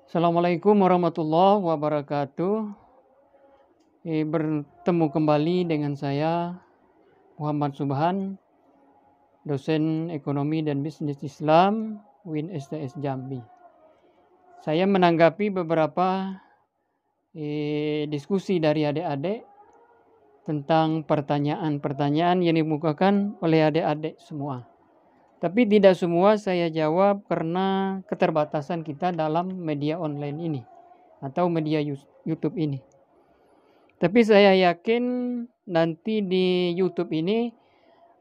Assalamualaikum warahmatullahi wabarakatuh. Bertemu kembali dengan saya Muhammad Subhan, dosen Ekonomi dan Bisnis Islam UIN STS Jambi. Saya menanggapi beberapa diskusi dari adik-adik tentang pertanyaan-pertanyaan yang dimukakan oleh adik-adik semua. Tapi tidak semua saya jawab karena keterbatasan kita dalam media online ini atau media YouTube ini. Tapi saya yakin nanti di YouTube ini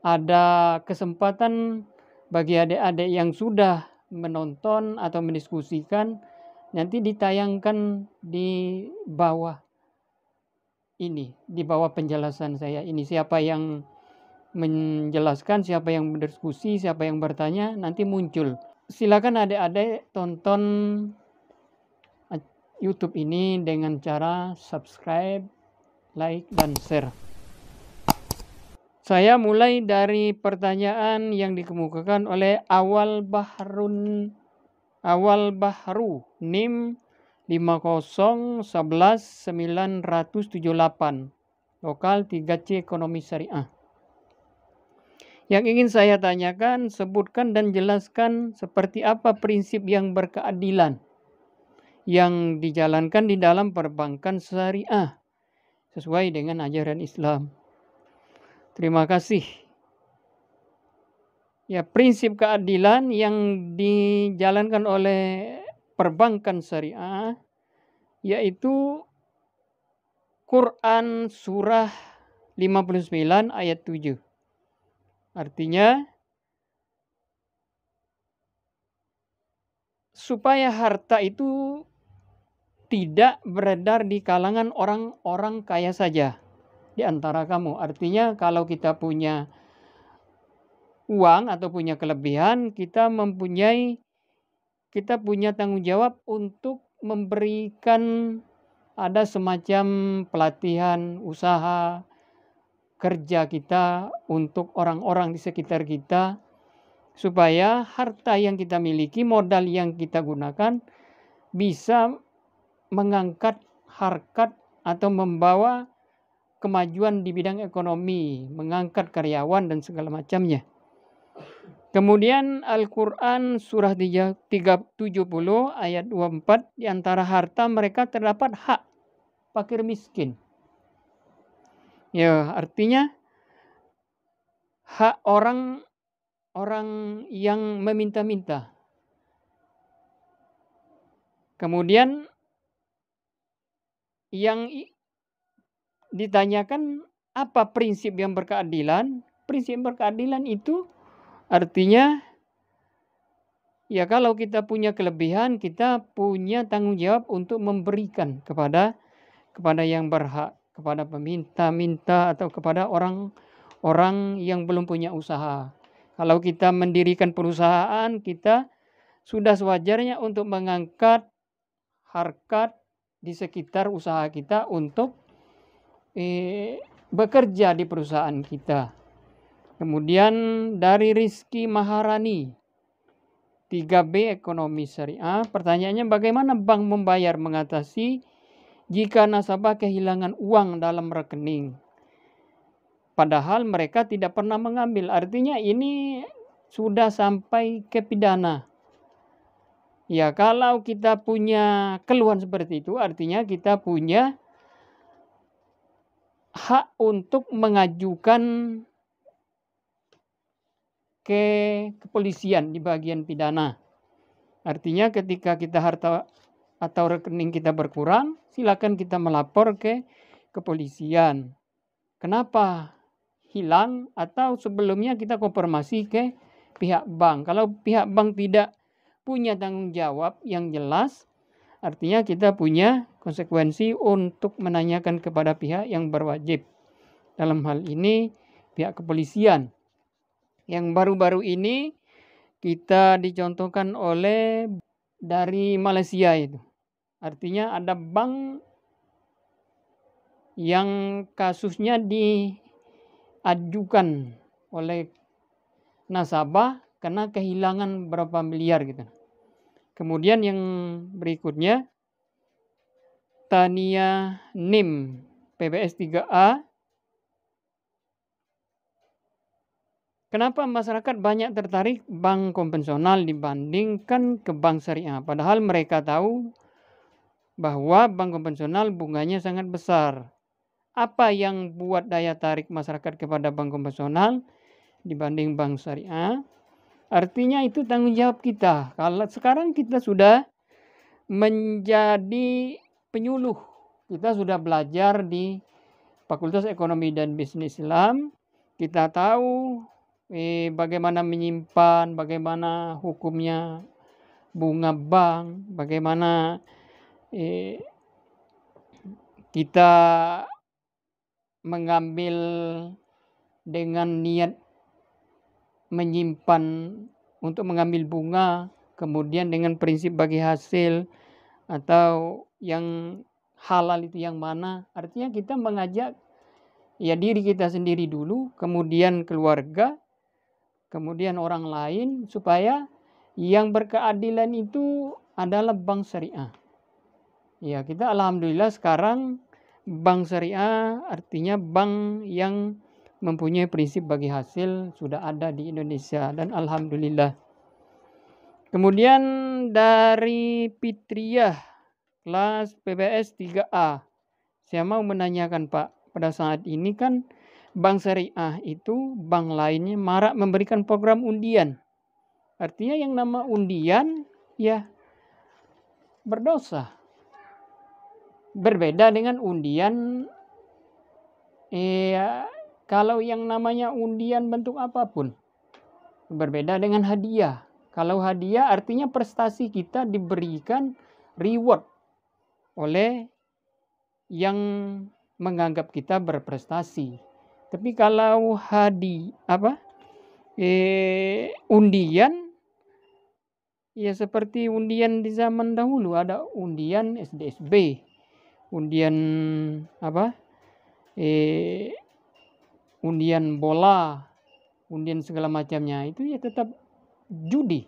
ada kesempatan bagi adik-adik yang sudah menonton atau mendiskusikan, nanti ditayangkan di bawah ini, di bawah penjelasan saya ini. Siapa yang menjelaskan, siapa yang berdiskusi, siapa yang bertanya, nanti muncul. Silakan adik-adik tonton YouTube ini dengan cara subscribe, like, dan share. Saya mulai dari pertanyaan yang dikemukakan oleh Awal Bahru NIM 50111978 lokal 3C Ekonomi Syariah. Yang ingin saya tanyakan, sebutkan dan jelaskan seperti apa prinsip yang berkeadilan yang dijalankan di dalam perbankan syariah sesuai dengan ajaran Islam. Terima kasih. Ya, prinsip keadilan yang dijalankan oleh perbankan syariah yaitu Quran surah 59 ayat 7. Artinya, supaya harta itu tidak beredar di kalangan orang-orang kaya saja di antara kamu. Artinya kalau kita punya uang atau punya kelebihan, kita punya tanggung jawab untuk memberikan ada semacam pelatihan usaha kerja kita untuk orang-orang di sekitar kita, supaya harta yang kita miliki, modal yang kita gunakan bisa mengangkat harkat atau membawa kemajuan di bidang ekonomi, mengangkat karyawan dan segala macamnya. Kemudian Al-Quran surah 370 ayat 24, di antara harta mereka terdapat hak fakir miskin. Ya, artinya hak orang yang meminta-minta. Kemudian yang ditanyakan apa prinsip yang berkeadilan? Prinsip berkeadilan itu artinya ya kalau kita punya kelebihan, kita punya tanggung jawab untuk memberikan kepada yang berhak, kepada peminta-minta atau kepada orang yang belum punya usaha. Kalau kita mendirikan perusahaan, kita sudah sewajarnya untuk mengangkat harkat di sekitar usaha kita untuk bekerja di perusahaan kita. Kemudian dari Rizky Maharani 3B Ekonomi Syariah, pertanyaannya bagaimana bank membayar mengatasi jika nasabah kehilangan uang dalam rekening padahal mereka tidak pernah mengambil. Artinya ini sudah sampai ke pidana. Ya, kalau kita punya keluhan seperti itu, artinya kita punya hak untuk mengajukan ke kepolisian di bagian pidana. Artinya ketika kita harta atau rekening kita berkurang, silakan kita melapor ke kepolisian. Kenapa hilang, atau sebelumnya kita konfirmasi ke pihak bank. Kalau pihak bank tidak punya tanggung jawab yang jelas, artinya kita punya konsekuensi untuk menanyakan kepada pihak yang berwajib. Dalam hal ini pihak kepolisian. Yang baru-baru ini kita dicontohkan oleh dari Malaysia itu. Artinya ada bank yang kasusnya diajukan oleh nasabah karena kehilangan berapa miliar gitu. Kemudian yang berikutnya, Tania NIM PBS 3A. Kenapa masyarakat banyak tertarik bank konvensional dibandingkan ke bank syariah? Padahal mereka tahu bahwa bank konvensional bunganya sangat besar. Apa yang buat daya tarik masyarakat kepada bank konvensional dibanding bank syariah? Artinya itu tanggung jawab kita. Kalau sekarang kita sudah menjadi penyuluh. Kita sudah belajar di Fakultas Ekonomi dan Bisnis Islam. Kita tahu bagaimana menyimpan, bagaimana hukumnya bunga bank, bagaimana kita mengambil dengan niat menyimpan untuk mengambil bunga, kemudian dengan prinsip bagi hasil atau yang halal itu yang mana. Artinya kita mengajak ya diri kita sendiri dulu, kemudian keluarga, kemudian orang lain, supaya yang berkeadilan itu adalah bank syariah. Ya, kita alhamdulillah sekarang bank syariah artinya bank yang mempunyai prinsip bagi hasil sudah ada di Indonesia, dan alhamdulillah. Kemudian dari Fitriah kelas PBS 3A, saya mau menanyakan Pak, pada saat ini kan bank syariah itu bank lainnya marak memberikan program undian. Artinya yang nama undian ya berdosa. Berbeda dengan undian kalau yang namanya undian bentuk apapun. Berbeda dengan hadiah. Kalau hadiah artinya prestasi kita diberikan reward oleh yang menganggap kita berprestasi. Tapi kalau undian ya seperti undian di zaman dahulu, ada undian SDSB, undian undian bola, undian segala macamnya, itu ya tetap judi.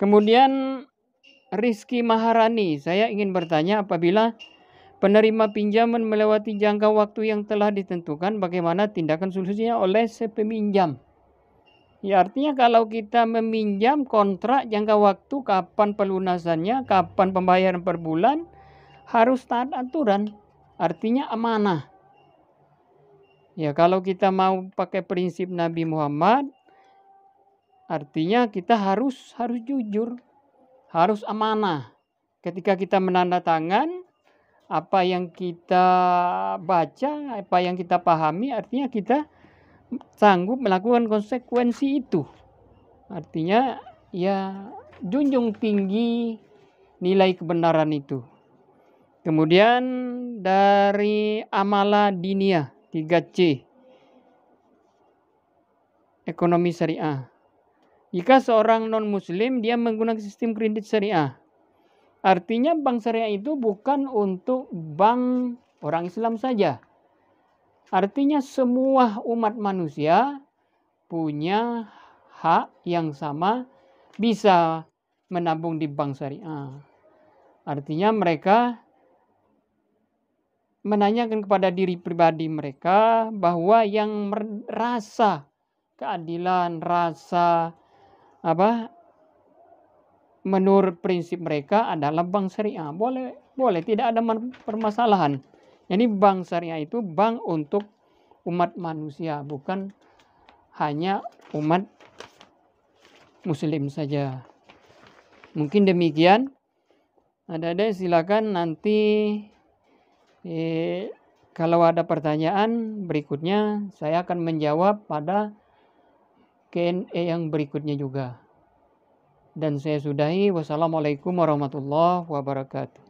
Kemudian Rizky Maharani, saya ingin bertanya, apabila penerima pinjaman melewati jangka waktu yang telah ditentukan, bagaimana tindakan solusinya oleh si peminjam? Ya artinya kalau kita meminjam kontrak jangka waktu, kapan pelunasannya, kapan pembayaran per bulan, harus taat aturan. Artinya amanah. Ya kalau kita mau pakai prinsip Nabi Muhammad, artinya kita harus jujur, harus amanah. Ketika kita menandatangan, apa yang kita baca, apa yang kita pahami, artinya kita sanggup melakukan konsekuensi itu. Artinya ya junjung tinggi nilai kebenaran itu. Kemudian dari Amala Dinia 3C Ekonomi Syariah. Jika seorang non-muslim dia menggunakan sistem kredit syariah, artinya bank syariah itu bukan untuk bank orang Islam saja. Artinya semua umat manusia punya hak yang sama bisa menabung di bank syariah. Artinya mereka menanyakan kepada diri pribadi mereka bahwa yang rasa keadilan, rasa menurut prinsip mereka adalah bank syariah. Boleh, tidak ada permasalahan. Jadi bank syariah itu bank untuk umat manusia, bukan hanya umat muslim saja. Mungkin demikian. Ada silakan nanti kalau ada pertanyaan berikutnya saya akan menjawab pada Q&A yang berikutnya juga. Dan saya sudahi. Wassalamualaikum warahmatullahi wabarakatuh.